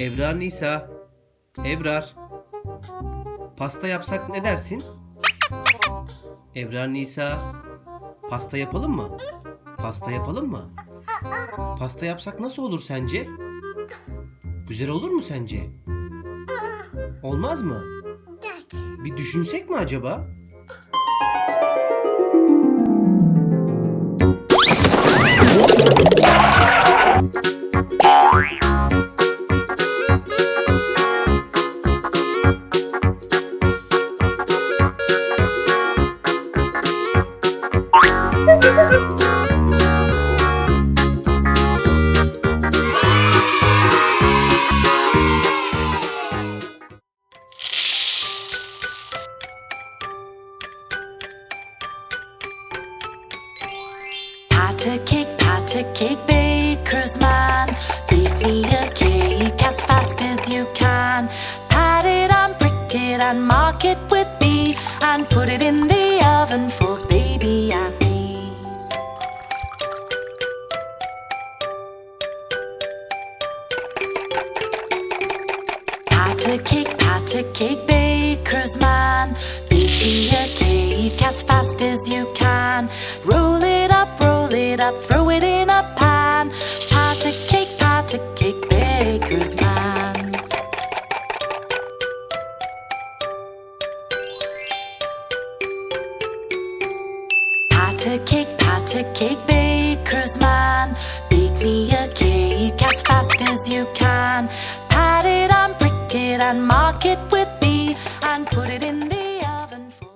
Ebrar Nisa. Ebrar. Pasta yapsak ne dersin? Ebrar Nisa. Pasta yapalım mı? Pasta yapalım mı? Pasta yapsak nasıl olur sence? Güzel olur mu sence? Olmaz mı? Bir düşünsek mi acaba? Pat a cake, baker's man. Bake me a cake as fast as you can. Pat it and brick it and mark it with B, and put it in the oven for baby and me. Pat a cake, baker's man. Bake me a cake as fast as you can. Roll it up, throw it in a pan. Pat a cake, baker's man. Pat a cake, baker's man. Bake me a cake as fast as you can. Pat it and brick it and mark it with B, and put it in the oven for...